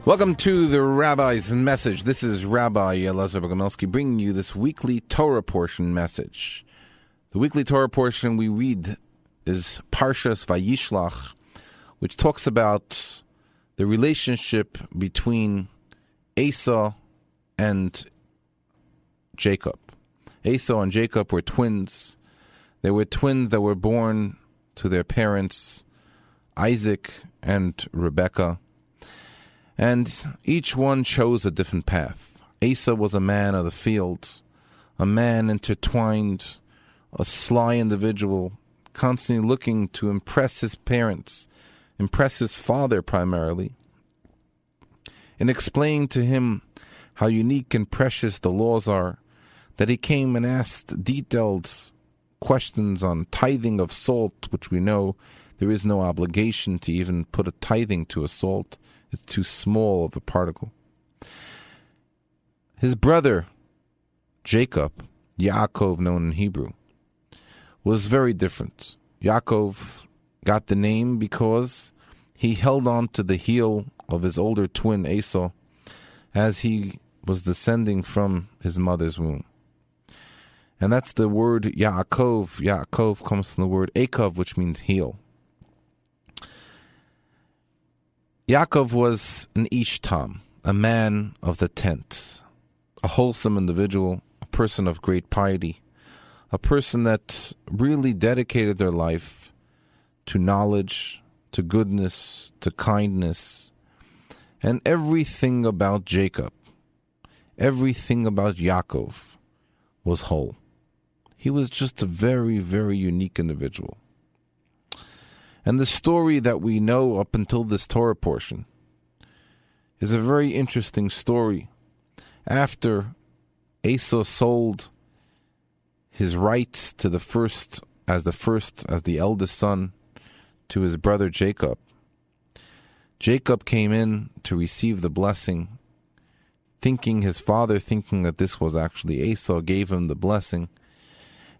Welcome to the Rabbi's Message. This is Rabbi Elazar Bogomilsky bringing you this weekly Torah portion message. The weekly Torah portion we read is Parshat Vayishlach, which talks about the relationship between Esau and Jacob. Esau and Jacob were twins. They were twins that were born to their parents, Isaac and Rebekah. And each one chose a different path. Esau was a man of the field, a man intertwined, a sly individual, constantly looking to impress his parents, impress his father primarily, and explaining to him how unique and precious the laws are, that he came and asked detailed questions on tithing of salt, which we know there is no obligation to even put a tithing to a salt. It's too small of a particle. His brother, Jacob, Yaakov, known in Hebrew, was very different. Yaakov got the name because he held on to the heel of his older twin Esau as he was descending from his mother's womb. And that's the word Yaakov. Yaakov comes from the word Akov, which means heel. Yaakov was an Ishtam, a man of the tent, a wholesome individual, a person of great piety, a person that really dedicated their life to knowledge, to goodness, to kindness, and everything about Jacob, everything about Yaakov was whole. He was just a very, very unique individual. And the story that we know up until this Torah portion is a very interesting story. After Esau sold his rights to the eldest son to his brother Jacob, Jacob came in to receive the blessing, his father thinking that this was actually Esau, gave him the blessing.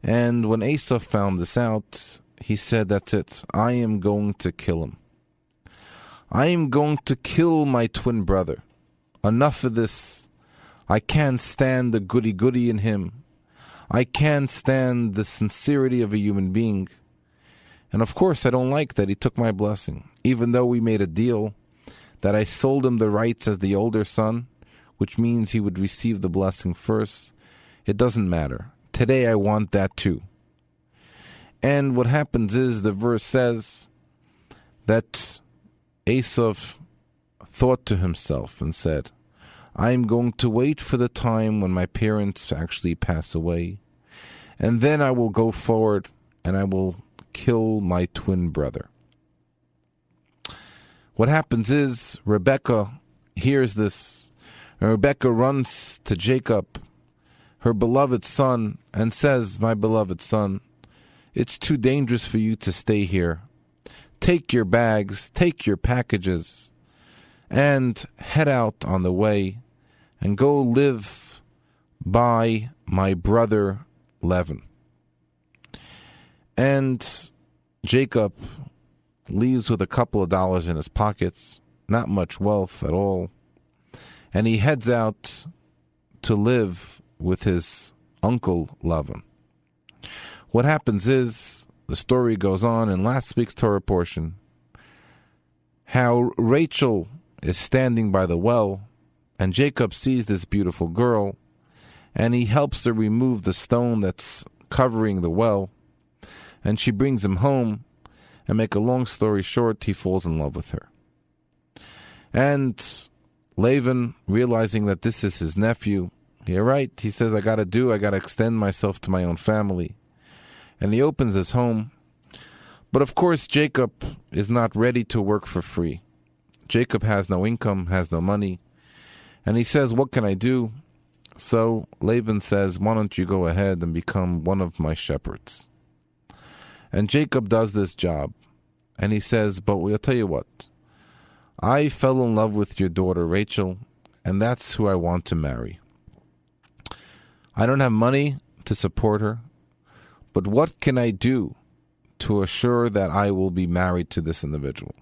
And when Esau found this out, he said, "That's it. I am going to kill him. I am going to kill my twin brother. Enough of this. I can't stand the goody-goody in him. I can't stand the sincerity of a human being. And of course, I don't like that he took my blessing. Even though we made a deal that I sold him the rights as the older son, which means he would receive the blessing first, it doesn't matter. Today I want that too." And what happens is, the verse says that Esau thought to himself and said, "I am going to wait for the time when my parents actually pass away, and then I will go forward and I will kill my twin brother." What happens is, Rebekah hears this, and Rebekah runs to Jacob, her beloved son, and says, "My beloved son, it's too dangerous for you to stay here. Take your bags, take your packages, and head out on the way and go live by my brother Lavan." And Jacob leaves with a couple of dollars in his pockets, not much wealth at all, and he heads out to live with his uncle Lavan. What happens is, the story goes on in last week's Torah portion, how Rachel is standing by the well, and Jacob sees this beautiful girl, and he helps her remove the stone that's covering the well, and she brings him home, and make a long story short, he falls in love with her. And Lavan, realizing that this is his nephew, you're right, he says, I got to extend myself to my own family. And he opens his home. But of course, Jacob is not ready to work for free. Jacob has no income, has no money. And he says, what can I do? So Laban says, why don't you go ahead and become one of my shepherds? And Jacob does this job. And he says, but we'll tell you what. I fell in love with your daughter, Rachel, and that's who I want to marry. I don't have money to support her, but what can I do to assure that I will be married to this individual?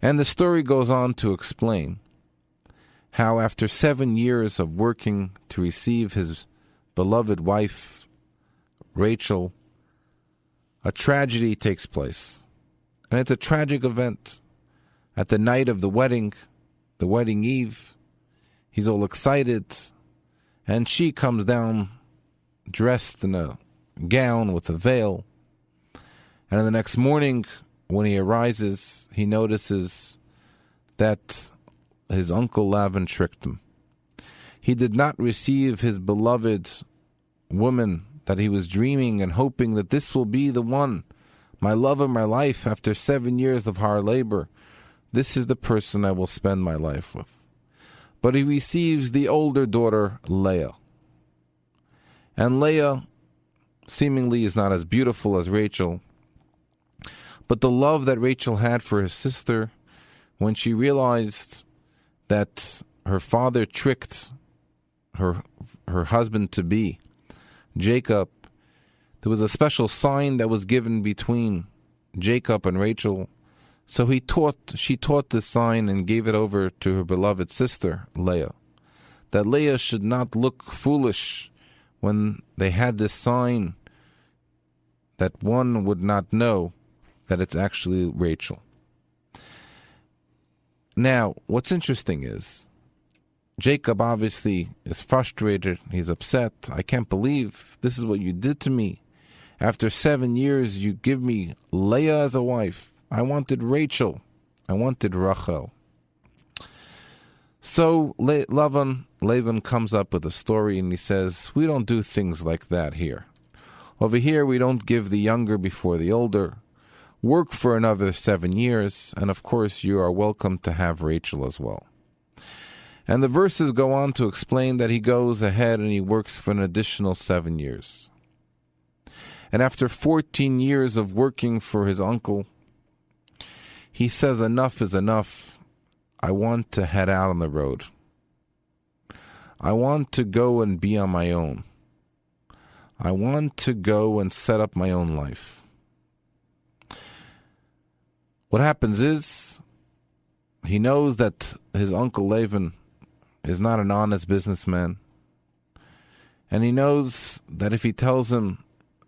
And the story goes on to explain how after 7 years of working to receive his beloved wife, Rachel, a tragedy takes place. And it's a tragic event. At the night of the wedding eve, he's all excited, and she comes down dressed in a gown with a veil. And the next morning, when he arises, he notices that his uncle Lavan tricked him. He did not receive his beloved woman that he was dreaming and hoping that this will be the one, my love of my life after 7 years of hard labor. This is the person I will spend my life with. But he receives the older daughter, Leah. And Leah seemingly is not as beautiful as Rachel, but the love that Rachel had for his sister, when she realized that her father tricked her husband-to-be, Jacob, there was a special sign that was given between Jacob and Rachel. So she taught this sign and gave it over to her beloved sister, Leah, that Leah should not look foolish when they had this sign, that one would not know that it's actually Rachel. Now, what's interesting is, Jacob obviously is frustrated. He's upset. I can't believe this is what you did to me. After 7 years, you give me Leah as a wife. I wanted Rachel. I wanted Rachel. So Lavan comes up with a story, and he says, we don't do things like that here. Over here, we don't give the younger before the older. Work for another 7 years, and of course, you are welcome to have Rachel as well. And the verses go on to explain that he goes ahead and he works for an additional 7 years. And after 14 years of working for his uncle, he says, enough is enough. I want to head out on the road. I want to go and be on my own. I want to go and set up my own life. What happens is, he knows that his uncle Lavan is not an honest businessman. And he knows that if he tells him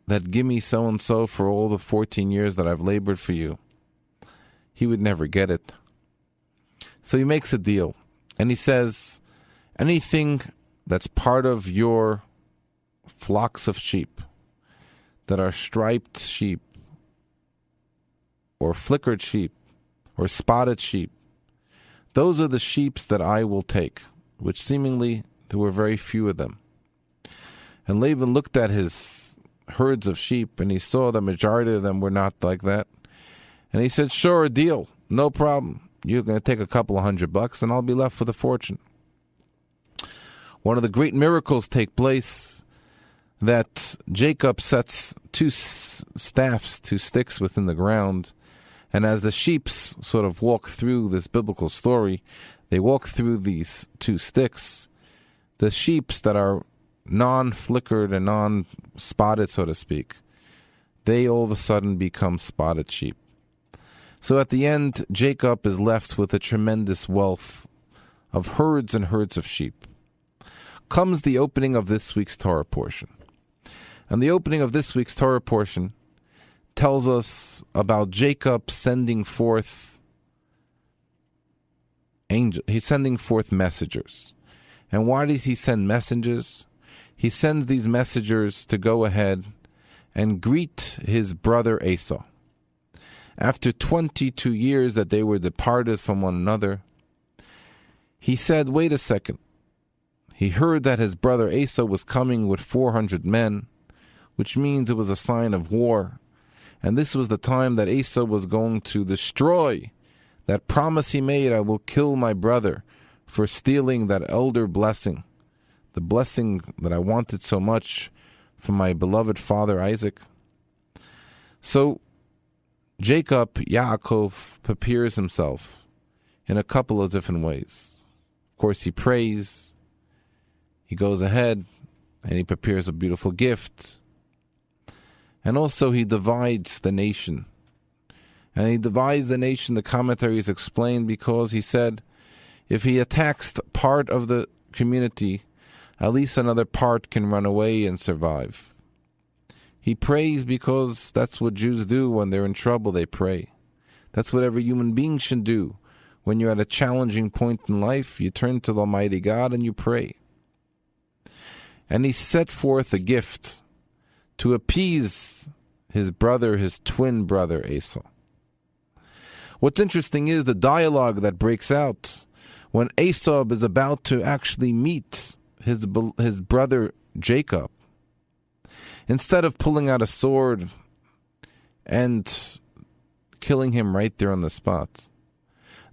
that give me so-and-so for all the 14 years that I've labored for you, he would never get it. So he makes a deal. And he says, anything that's part of your flocks of sheep, that are striped sheep, or flickered sheep, or spotted sheep, those are the sheep that I will take, which seemingly there were very few of them. And Laban looked at his herds of sheep, and he saw the majority of them were not like that. And he said, sure, a deal, no problem. You're going to take a couple of $100, and I'll be left with a fortune. One of the great miracles take place that Jacob sets two sticks within the ground, and as the sheep sort of walk through this biblical story, they walk through these two sticks. The sheep that are non-flickered and non-spotted, so to speak, they all of a sudden become spotted sheep. So at the end, Jacob is left with a tremendous wealth of herds and herds of sheep. Comes the opening of this week's Torah portion. And the opening of this week's Torah portion tells us about Jacob sending forth angels. He's sending forth messengers. And why does he send messengers? He sends these messengers to go ahead and greet his brother Esau. After 22 years that they were departed from one another, he said, wait a second. He heard that his brother Esau was coming with 400 men, which means it was a sign of war. And this was the time that Esau was going to destroy that promise he made, I will kill my brother for stealing that elder blessing, the blessing that I wanted so much from my beloved father Isaac. So Jacob, Yaakov, prepares himself in a couple of different ways. Of course, he prays, he goes ahead, and he prepares a beautiful gift. And also he divides the nation. And he divides the nation. The commentaries explain because he said, if he attacks part of the community, at least another part can run away and survive. He prays because that's what Jews do when they're in trouble. They pray. That's what every human being should do. When you're at a challenging point in life, you turn to the Almighty God and you pray. And he set forth a gift to appease his brother, his twin brother, Esau. What's interesting is the dialogue that breaks out when Esau is about to actually meet his brother Jacob. Instead of pulling out a sword and killing him right there on the spot,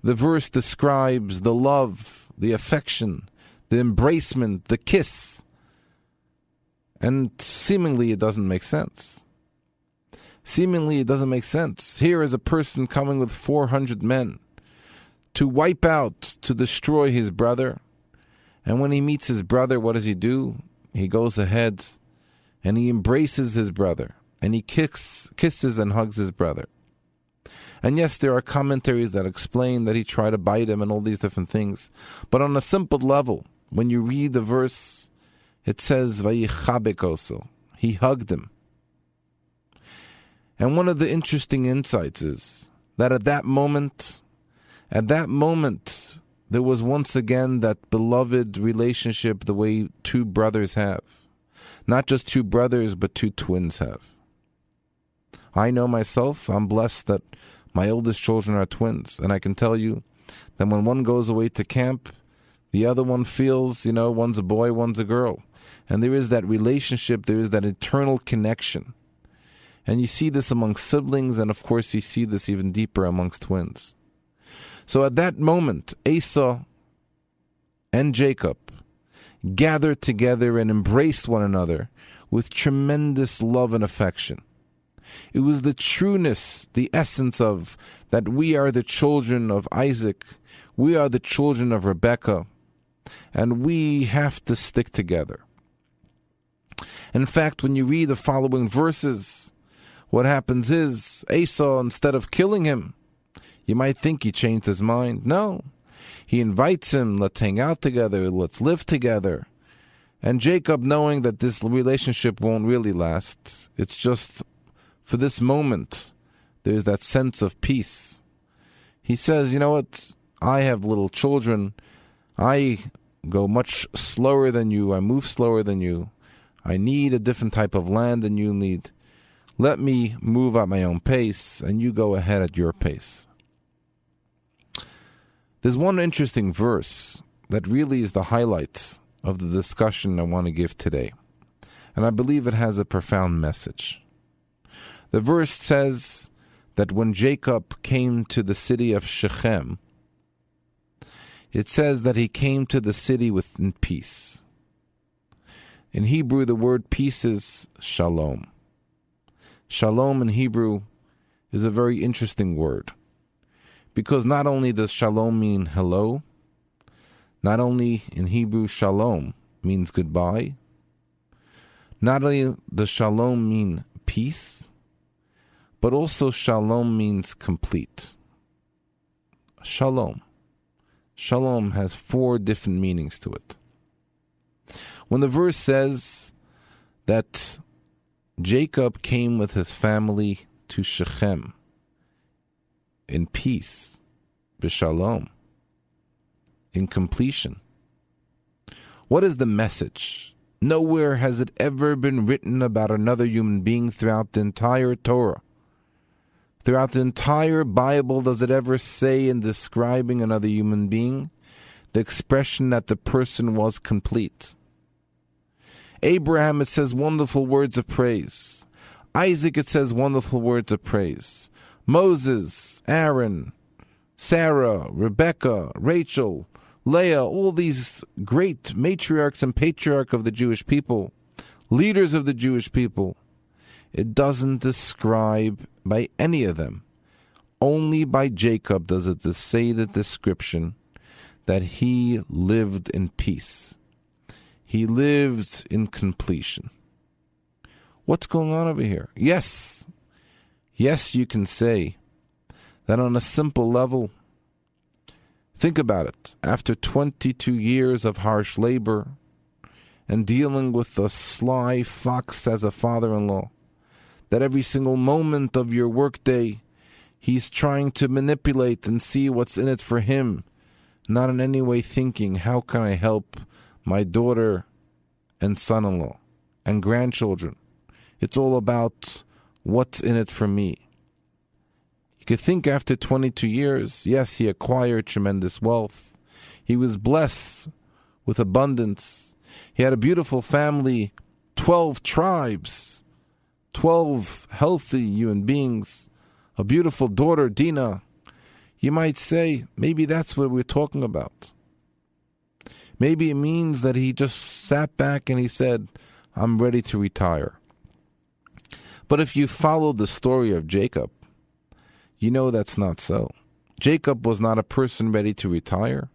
the verse describes the love, the affection, the embracement, the kiss. And seemingly it doesn't make sense. Seemingly it doesn't make sense. Here is a person coming with 400 men to wipe out, to destroy his brother. And when he meets his brother, what does he do? He goes ahead and he embraces his brother. And he kisses and hugs his brother. And yes, there are commentaries that explain that he tried to bite him and all these different things. But on a simple level, when you read the verse, it says, Vayichabek oso. He hugged him. And one of the interesting insights is that at that moment, there was once again that beloved relationship the way two brothers have. Not just two brothers, but two twins have. I know myself, I'm blessed that my oldest children are twins. And I can tell you that when one goes away to camp, the other one feels, one's a boy, one's a girl. And there is that relationship, there is that eternal connection. And you see this among siblings, and of course you see this even deeper amongst twins. So at that moment, Esau and Jacob gathered together and embraced one another with tremendous love and affection. It was the trueness, the essence of that we are the children of Isaac, we are the children of Rebekah, and we have to stick together. In fact, when you read the following verses, what happens is Esau, instead of killing him, you might think he changed his mind. No, he invites him, let's hang out together, let's live together. And Jacob, knowing that this relationship won't really last, it's just for this moment, there's that sense of peace. He says, you know what, I have little children, I go much slower than you, I move slower than you, I need a different type of land than you need. Let me move at my own pace, and you go ahead at your pace. There's one interesting verse that really is the highlight of the discussion I want to give today. And I believe it has a profound message. The verse says that when Jacob came to the city of Shechem, it says that he came to the city within peace. In Hebrew, the word peace is shalom. Shalom in Hebrew is a very interesting word. Because not only does shalom mean hello, not only in Hebrew shalom means goodbye, not only does shalom mean peace, but also shalom means complete. Shalom. Shalom has 4 different meanings to it. When the verse says that Jacob came with his family to Shechem in peace, b'shalom, in completion. What is the message? Nowhere has it ever been written about another human being throughout the entire Torah. Throughout the entire Bible, does it ever say in describing another human being the expression that the person was complete? Abraham, it says wonderful words of praise. Isaac, it says wonderful words of praise. Moses, Aaron, Sarah, Rebecca, Rachel, Leah, all these great matriarchs and patriarchs of the Jewish people, leaders of the Jewish people. It doesn't describe by any of them. Only by Jacob does it say the description that he lived in peace. He lives in completion. What's going on over here? Yes, you can say that on a simple level, think about it, after 22 years of harsh labor and dealing with a sly fox as a father-in-law, that every single moment of your workday, he's trying to manipulate and see what's in it for him, not in any way thinking, how can I help my daughter and son-in-law and grandchildren? It's all about what's in it for me. You could think after 22 years, yes, he acquired tremendous wealth. He was blessed with abundance. He had a beautiful family, 12 tribes, 12 healthy human beings, a beautiful daughter, Dina. You might say, maybe that's what we're talking about. Maybe it means that he just sat back and he said, I'm ready to retire. But if you follow the story of Jacob, you know that's not so. Jacob was not a person ready to retire.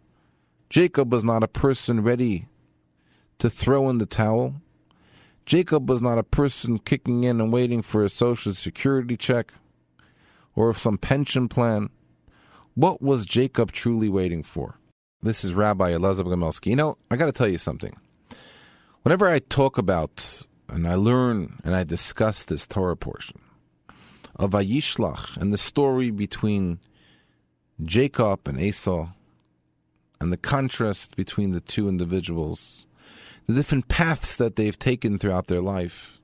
Jacob was not a person ready to throw in the towel. Jacob was not a person kicking in and waiting for a social security check or some pension plan. What was Jacob truly waiting for? This is Rabbi Elazar Bogomilsky. You know, I got to tell you something. Whenever I talk about and I learn and I discuss this Torah portion of Vayishlach and the story between Jacob and Esau and the contrast between the two individuals, the different paths that they've taken throughout their life.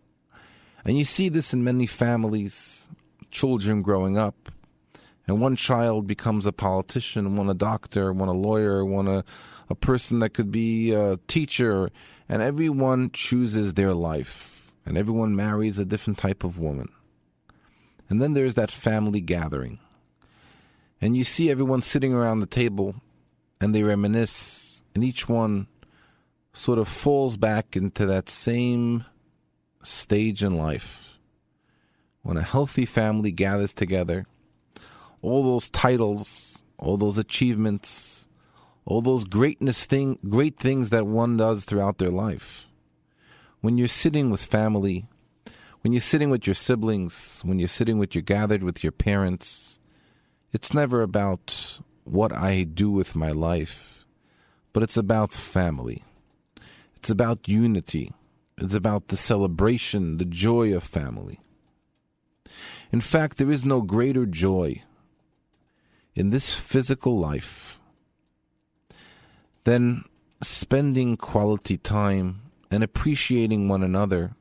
And you see this in many families, children growing up, and one child becomes a politician, one a doctor, one a lawyer, one a person that could be a teacher, and everyone chooses their life, and everyone marries a different type of woman. And then there's that family gathering, and you see everyone sitting around the table, and they reminisce, and each one sort of falls back into that same stage in life. When a healthy family gathers together, all those titles, all those achievements, all those great things that one does throughout their life. When you're sitting with family, when you're sitting with your siblings, when you're gathered with your parents, it's never about what I do with my life, but it's about family. It's about unity. It's about the celebration, the joy of family. In fact, there is no greater joy in this physical life than spending quality time and appreciating one another.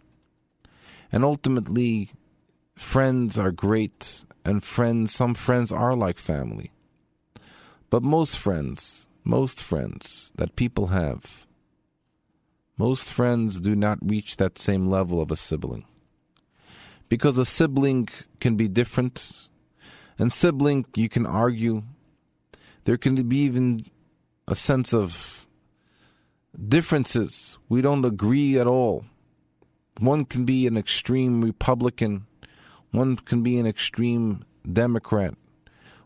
And ultimately, friends are great, and some friends are like family. But most friends that people have, most friends do not reach that same level of a sibling. Because a sibling can be different. And sibling, you can argue. There can be even a sense of differences. We don't agree at all. One can be an extreme Republican. One can be an extreme Democrat.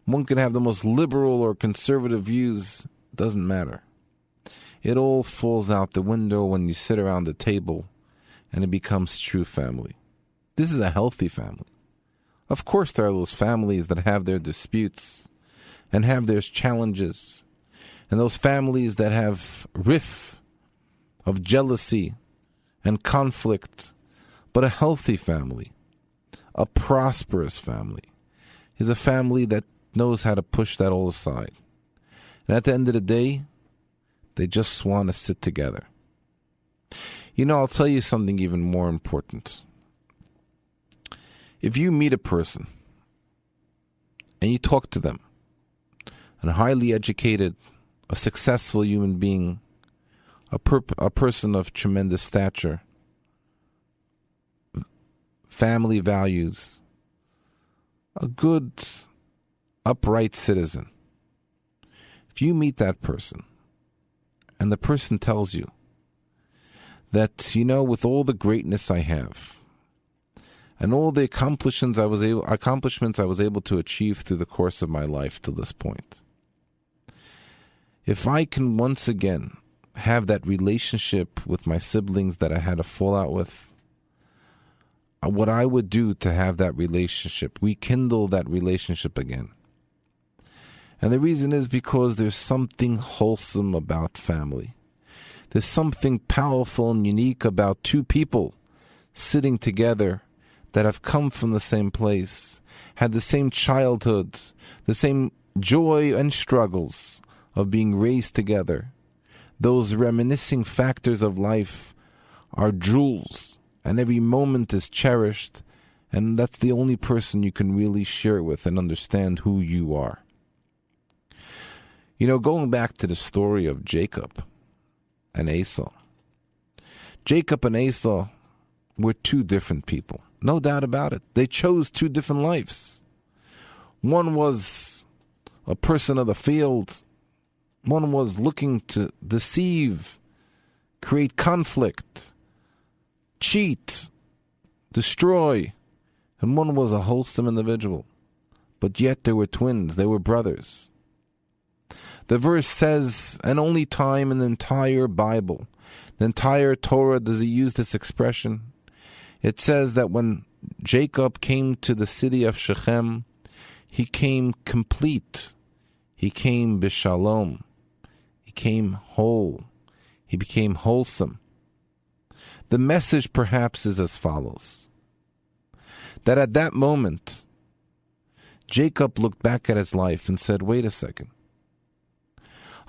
One can have the most liberal or conservative views. It doesn't matter. It all falls out the window when you sit around the table and it becomes true family. This is a healthy family. Of course, there are those families that have their disputes and have their challenges, and those families that have rift of jealousy and conflict. But a healthy family, a prosperous family, is a family that knows how to push that all aside. And at the end of the day, they just want to sit together. You know, I'll tell you something even more important. If you meet a person and you talk to them, a highly educated, a successful human being, a person of tremendous stature, family values, a good, upright citizen, if you meet that person and the person tells you that, you know, with all the greatness I have, and all the accomplishments I was able to achieve through the course of my life to this point, if I can once again have that relationship with my siblings that I had a fallout with, what I would do to have that relationship, rekindle that relationship again, And the reason is because there's something wholesome about family. There's something powerful and unique about two people sitting together that have come from the same place, had the same childhood, the same joy and struggles of being raised together. Those reminiscing factors of life are jewels, and every moment is cherished, and that's the only person you can really share it with and understand who you are. You know, going back to the story of Jacob and Esau. Jacob and Esau were two different people, no doubt about it. They chose two different lives. One was a person of the field. One was looking to deceive, create conflict, cheat, destroy. And one was a wholesome individual. But yet they were twins. They were brothers. The verse says, and only time in the entire Bible, the entire Torah, does he use this expression. It says that when Jacob came to the city of Shechem, he came complete. He came b'shalom. He came whole. He became wholesome. The message perhaps is as follows. That at that moment, Jacob looked back at his life and said, wait a second.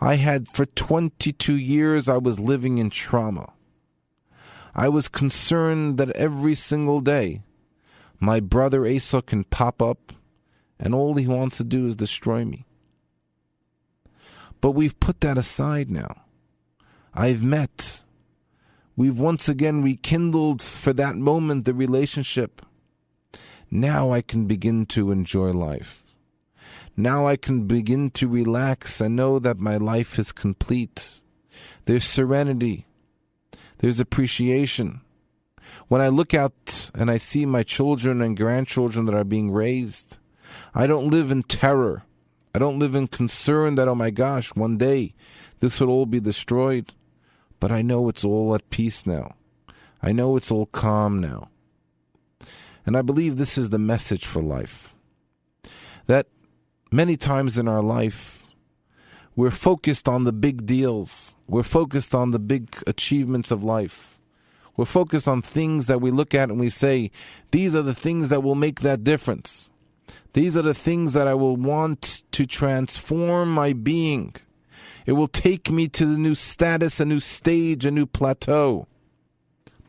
I had, for 22 years, I was living in trauma. I was concerned that every single day, my brother Esau can pop up, and all he wants to do is destroy me. But we've put that aside now. I've met. We've once again rekindled for that moment the relationship. Now I can begin to enjoy life. Now I can begin to relax and know that my life is complete. There's serenity. There's appreciation. When I look out and I see my children and grandchildren that are being raised, I don't live in terror. I don't live in concern that, oh my gosh, one day this will all be destroyed. But I know it's all at peace now. I know it's all calm now. And I believe this is the message for life. That many times in our life, we're focused on the big deals. We're focused on the big achievements of life. We're focused on things that we look at and we say, these are the things that will make that difference. These are the things that I will want to transform my being. It will take me to the new status, a new stage, a new plateau.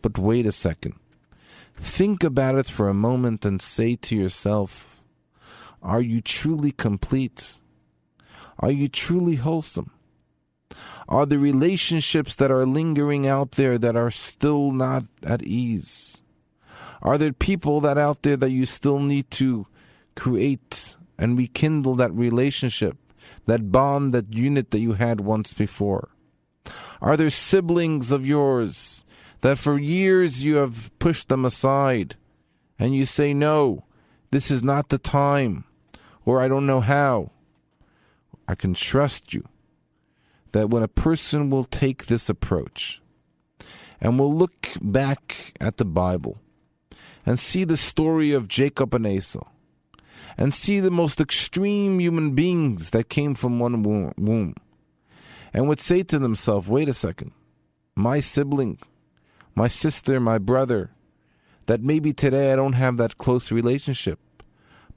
But wait a second. Think about it for a moment and say to yourself, are you truly complete? Are you truly wholesome? Are the relationships that are lingering out there that are still not at ease? Are there people that out there that you still need to create and rekindle that relationship, that bond, that unit that you had once before? Are there siblings of yours that for years you have pushed them aside and you say, no, this is not the time, or I don't know how? I can trust you that when a person will take this approach and will look back at the Bible and see the story of Jacob and Esau and see the most extreme human beings that came from one womb and would say to themselves, wait a second, my sibling, my sister, my brother, that maybe today I don't have that close relationship,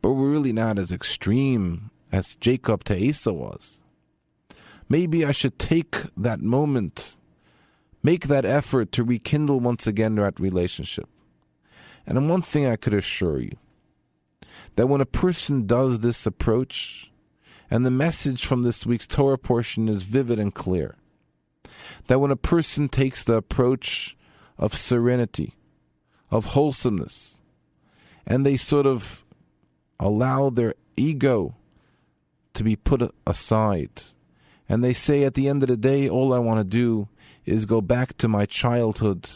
but we're really not as extreme as Jacob to Esau was. Maybe I should take that moment, make that effort to rekindle once again that relationship. And one thing I could assure you, that when a person does this approach, and the message from this week's Torah portion is vivid and clear, that when a person takes the approach of serenity, of wholesomeness, and they sort of allow their ego to be put aside, and they say at the end of the day, all I want to do is go back to my childhood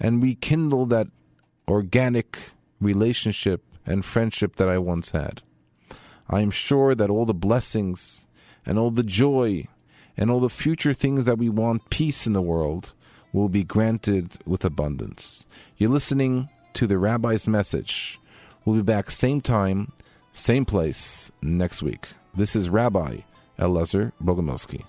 and rekindle that organic relationship and friendship that I once had. I am sure that all the blessings and all the joy and all the future things that we want, peace in the world, will be granted with abundance. You're listening to the Rabbi's Message. We'll be back same time, same place next week. This is Rabbi Elazar Bogomilsky.